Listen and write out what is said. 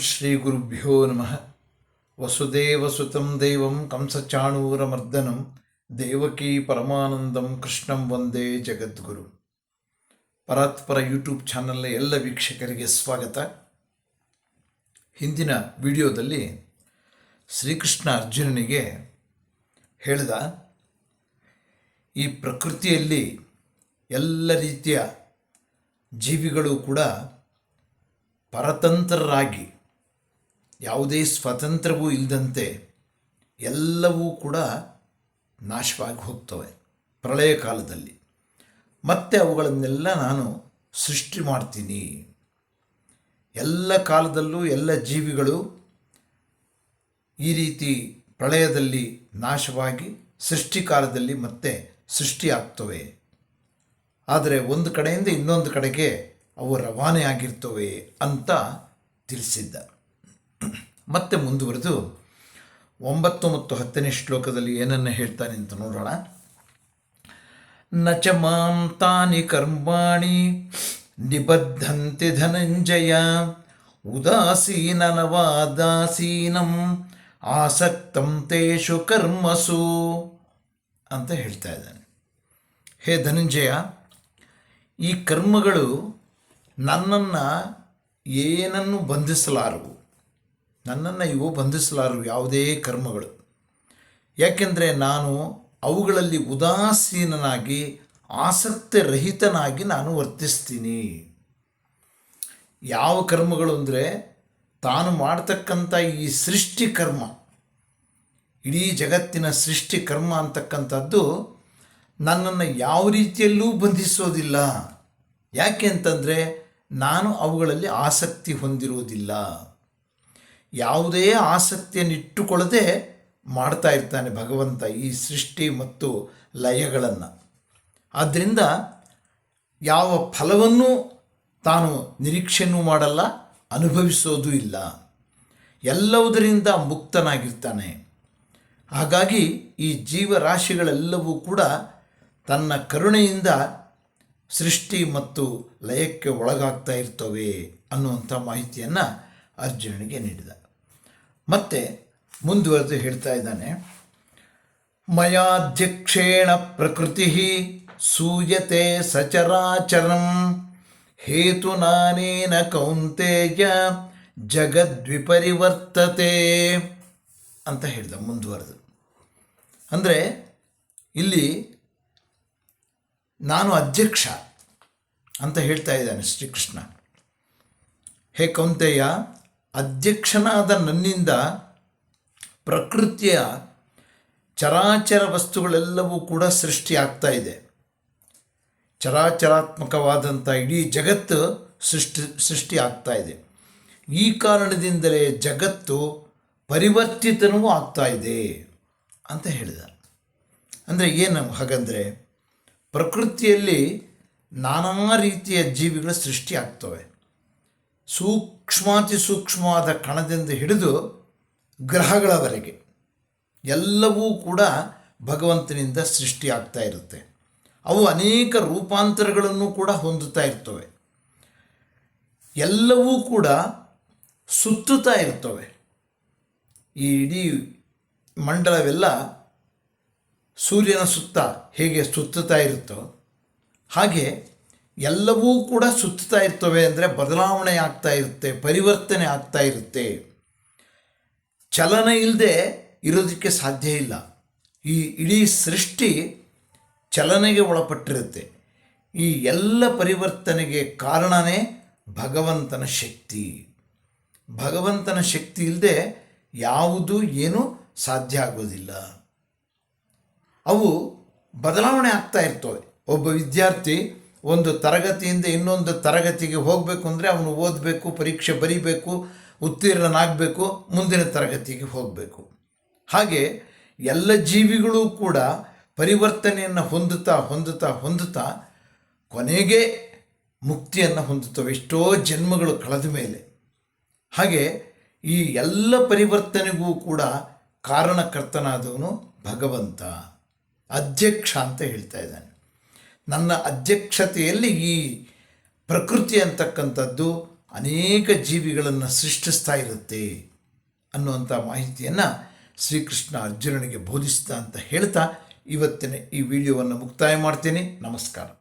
ಶ್ರೀ ಗುರುಭ್ಯೋ ನಮಃ. ವಸುದೇವಸುತಂ ದೇವಂ ಕಂಸಚಾಣೂರಮರ್ದನಂ ದೇವಕೀ ಪರಮಾನಂದಂ ಕೃಷ್ಣಂ ವಂದೇ ಜಗದ್ಗುರು. ಪರಾತ್ಪರ ಯೂಟ್ಯೂಬ್ ಚಾನಲ್ನ ಎಲ್ಲ ವೀಕ್ಷಕರಿಗೆ ಸ್ವಾಗತ. ಹಿಂದಿನ ವಿಡಿಯೋದಲ್ಲಿ ಶ್ರೀಕೃಷ್ಣ ಅರ್ಜುನನಿಗೆ ಹೇಳಿದ, ಈ ಪ್ರಕೃತಿಯಲ್ಲಿ ಎಲ್ಲ ರೀತಿಯ ಜೀವಿಗಳು ಕೂಡ ಪರತಂತ್ರರಾಗಿ ಯಾವುದೇ ಸ್ವತಂತ್ರವೂ ಇಲ್ಲದಂತೆ ಎಲ್ಲವೂ ಕೂಡ ನಾಶವಾಗಿ ಹೋಗ್ತವೆ ಪ್ರಳಯ ಕಾಲದಲ್ಲಿ. ಮತ್ತೆ ಅವುಗಳನ್ನೆಲ್ಲ ನಾನು ಸೃಷ್ಟಿ ಮಾಡ್ತೀನಿ. ಎಲ್ಲ ಕಾಲದಲ್ಲೂ ಎಲ್ಲ ಜೀವಿಗಳು ಈ ರೀತಿ ಪ್ರಳಯದಲ್ಲಿ ನಾಶವಾಗಿ ಸೃಷ್ಟಿಕಾಲದಲ್ಲಿ ಮತ್ತೆ ಸೃಷ್ಟಿಯಾಗ್ತವೆ. ಆದರೆ ಒಂದು ಕಡೆಯಿಂದ ಇನ್ನೊಂದು ಕಡೆಗೆ ಅವು ರವಾನೆ ಆಗಿರ್ತವೆ ಅಂತ ತಿಳಿಸಿದ್ದ. ಮತ್ತೆ ಮುಂದುವರೆದು 9 ಮತ್ತು 10ನೇ ಶ್ಲೋಕದಲ್ಲಿ ಏನನ್ನು ಹೇಳ್ತಾನೆ ಅಂತ ನೋಡೋಣ. ನ ಚ ಮಾಂ ತಾನಿ ಕರ್ಮಾಣಿ ನಿಬದ್ಧಂತೆ ಧನಂಜಯ ಉದಾಸೀನನವಾದಾಸೀನಂ ಆಸಕ್ತಂ ತೇಷು ಕರ್ಮಸು ಅಂತ ಹೇಳ್ತಾ ಇದ್ದಾನೆ. ಹೇ ಧನಂಜಯ, ಈ ಕರ್ಮಗಳು ನನ್ನನ್ನು ಏನನ್ನು ಬಂಧಿಸಲಾರವು, ನನ್ನನ್ನು ಇವು ಬಂಧಿಸಲಾರವು ಯಾವುದೇ ಕರ್ಮಗಳು. ಯಾಕೆಂದರೆ ನಾನು ಅವುಗಳಲ್ಲಿ ಉದಾಸೀನನಾಗಿ ಆಸಕ್ತಿರಹಿತನಾಗಿ ನಾನು ವರ್ತಿಸ್ತೀನಿ. ಯಾವ ಕರ್ಮಗಳು ಅಂದರೆ ತಾನು ಮಾಡ್ತಕ್ಕಂಥ ಈ ಸೃಷ್ಟಿ ಕರ್ಮ, ಇಡೀ ಜಗತ್ತಿನ ಸೃಷ್ಟಿ ಕರ್ಮ ಅಂತಕ್ಕಂಥದ್ದು ನನ್ನನ್ನು ಯಾವ ರೀತಿಯಲ್ಲೂ ಬಂಧಿಸೋದಿಲ್ಲ. ಯಾಕೆ ಅಂತಂದರೆ ನಾನು ಅವುಗಳಲ್ಲಿ ಆಸಕ್ತಿ ಹೊಂದಿರುವುದಿಲ್ಲ. ಯಾವುದೇ ಆಸಕ್ತಿಯನ್ನು ಇಟ್ಟುಕೊಳ್ಳದೆ ಮಾಡ್ತಾ ಇರ್ತಾನೆ ಭಗವಂತ ಈ ಸೃಷ್ಟಿ ಮತ್ತು ಲಯಗಳನ್ನು. ಆದ್ದರಿಂದ ಯಾವ ಫಲವನ್ನು ತಾನು ನಿರೀಕ್ಷೆಯೂ ಮಾಡಲ್ಲ, ಅನುಭವಿಸೋದು ಇಲ್ಲ. ಎಲ್ಲವುದರಿಂದ ಮುಕ್ತನಾಗಿರ್ತಾನೆ. ಹಾಗಾಗಿ ಈ ಜೀವರಾಶಿಗಳೆಲ್ಲವೂ ಕೂಡ ತನ್ನ ಕರುಣೆಯಿಂದ ಸೃಷ್ಟಿ ಮತ್ತು ಲಯಕ್ಕೆ ಒಳಗಾಗ್ತಾ ಇರ್ತವೆ ಅನ್ನುವಂಥ ಮಾಹಿತಿಯನ್ನು ಅರ್ಜುನನಿಗೆ ನೀಡಿದ. ಮತ್ತೆ ಮುಂದುವರೆದು ಹೇಳ್ತಾ ಇದ್ದಾನೆ. ಮಯಾಧ್ಯಕ್ಷೇಣ ಪ್ರಕೃತಿ ಸೂಯತೆ ಸಚರಾಚರಂ ಹೇತುನಾನೇನ ಕೌಂತೇಯ ಜಗದ್ವಿಪರಿವರ್ತತೆ ಅಂತ ಹೇಳಿದ. ಮುಂದುವರೆದು ಅಂದರೆ ಇಲ್ಲಿ ನಾನು ಅಧ್ಯಕ್ಷ ಅಂತ ಹೇಳ್ತಾ ಇದ್ದಾನೆ ಶ್ರೀಕೃಷ್ಣ. ಹೇ ಕೌಂತೆಯ, ಅಧ್ಯಕ್ಷನಾದ ನನ್ನಿಂದ ಪ್ರಕೃತಿಯ ಚರಾಚರ ವಸ್ತುಗಳೆಲ್ಲವೂ ಕೂಡ ಸೃಷ್ಟಿಯಾಗ್ತಾ ಇದೆ. ಚರಾಚರಾತ್ಮಕವಾದಂಥ ಇಡೀ ಜಗತ್ತು ಸೃಷ್ಟಿ ಆಗ್ತಾ ಇದೆ. ಈ ಕಾರಣದಿಂದಲೇ ಜಗತ್ತು ಪರಿವರ್ತಿತನೂ ಆಗ್ತಾ ಇದೆ ಅಂತ ಹೇಳಿದ. ಅಂದರೆ ಏನು ಹಾಗಂದರೆ, ಪ್ರಕೃತಿಯಲ್ಲಿ ನಾನಾ ರೀತಿಯ ಜೀವಿಗಳು ಸೃಷ್ಟಿಯಾಗ್ತವೆ. ಸೂಕ್ಷ್ಮಾತಿ ಸೂಕ್ಷ್ಮವಾದ ಕಣದಿಂದ ಹಿಡಿದು ಗ್ರಹಗಳವರೆಗೆ ಎಲ್ಲವೂ ಕೂಡ ಭಗವಂತನಿಂದ ಸೃಷ್ಟಿಯಾಗ್ತಾ ಇರುತ್ತೆ. ಅವು ಅನೇಕ ರೂಪಾಂತರಗಳನ್ನು ಕೂಡ ಹೊಂದುತ್ತಾ ಇರ್ತವೆ. ಎಲ್ಲವೂ ಕೂಡ ಸುತ್ತುತ್ತಾ ಇರ್ತವೆ. ಈ ಇಡೀ ಮಂಡಲವೆಲ್ಲ ಸೂರ್ಯನ ಸುತ್ತ ಹೇಗೆ ಸುತ್ತುತ್ತಾ ಇರುತ್ತೋ ಹಾಗೆ ಎಲ್ಲವೂ ಕೂಡ ಸುತ್ತುತ್ತಾ ಇರ್ತವೆ. ಅಂದರೆ ಬದಲಾವಣೆ ಆಗ್ತಾ ಇರುತ್ತೆ, ಪರಿವರ್ತನೆ ಆಗ್ತಾ ಇರುತ್ತೆ. ಚಲನ ಇಲ್ಲದೆ ಇರೋದಕ್ಕೆ ಸಾಧ್ಯ ಇಲ್ಲ. ಈ ಇಡೀ ಸೃಷ್ಟಿ ಚಲನೆಗೆ ಒಳಪಟ್ಟಿರುತ್ತೆ. ಈ ಎಲ್ಲ ಪರಿವರ್ತನೆಗೆ ಕಾರಣವೇ ಭಗವಂತನ ಶಕ್ತಿ. ಭಗವಂತನ ಶಕ್ತಿ ಇಲ್ಲದೆ ಯಾವುದೂ ಏನೂ ಸಾಧ್ಯ ಆಗೋದಿಲ್ಲ. ಅವು ಬದಲಾವಣೆ ಆಗ್ತಾ ಇರ್ತವೆ. ಒಬ್ಬ ವಿದ್ಯಾರ್ಥಿ ಒಂದು ತರಗತಿಯಿಂದ ಇನ್ನೊಂದು ತರಗತಿಗೆ ಹೋಗಬೇಕು ಅಂದರೆ ಅವನು ಓದಬೇಕು, ಪರೀಕ್ಷೆ ಬರೀಬೇಕು, ಉತ್ತೀರ್ಣನಾಗಬೇಕು, ಮುಂದಿನ ತರಗತಿಗೆ ಹೋಗಬೇಕು. ಹಾಗೆ ಎಲ್ಲ ಜೀವಿಗಳು ಕೂಡ ಪರಿವರ್ತನೆಯನ್ನು ಹೊಂದುತ್ತಾ ಹೊಂದುತ್ತಾ ಹೊಂದುತ್ತಾ ಕೊನೆಗೆ ಮುಕ್ತಿಯನ್ನು ಹೊಂದುತ್ತವೆ ಎಷ್ಟೋ ಜನ್ಮಗಳು ಕಳೆದ ಮೇಲೆ. ಹಾಗೆ ಈ ಎಲ್ಲ ಪರಿವರ್ತನೆಗೂ ಕೂಡ ಕಾರಣಕರ್ತನಾದವನು ಭಗವಂತ, ಅಧ್ಯಕ್ಷ ಅಂತ ಹೇಳ್ತಾ ಇದ್ದಾನೆ. ನನ್ನ ಅಧ್ಯಕ್ಷತೆಯಲ್ಲಿ ಈ ಪ್ರಕೃತಿ ಅಂತಕ್ಕಂಥದ್ದು ಅನೇಕ ಜೀವಿಗಳನ್ನು ಸೃಷ್ಟಿಸ್ತಾ ಇರುತ್ತೆ ಅನ್ನುವಂಥ ಮಾಹಿತಿಯನ್ನು ಶ್ರೀಕೃಷ್ಣ ಅರ್ಜುನನಿಗೆ ಬೋಧಿಸಿದ ಅಂತ ಹೇಳ್ತಾ ಇವತ್ತಿನ ಈ ವಿಡಿಯೋವನ್ನು ಮುಕ್ತಾಯ ಮಾಡ್ತೇನೆ. ನಮಸ್ಕಾರ.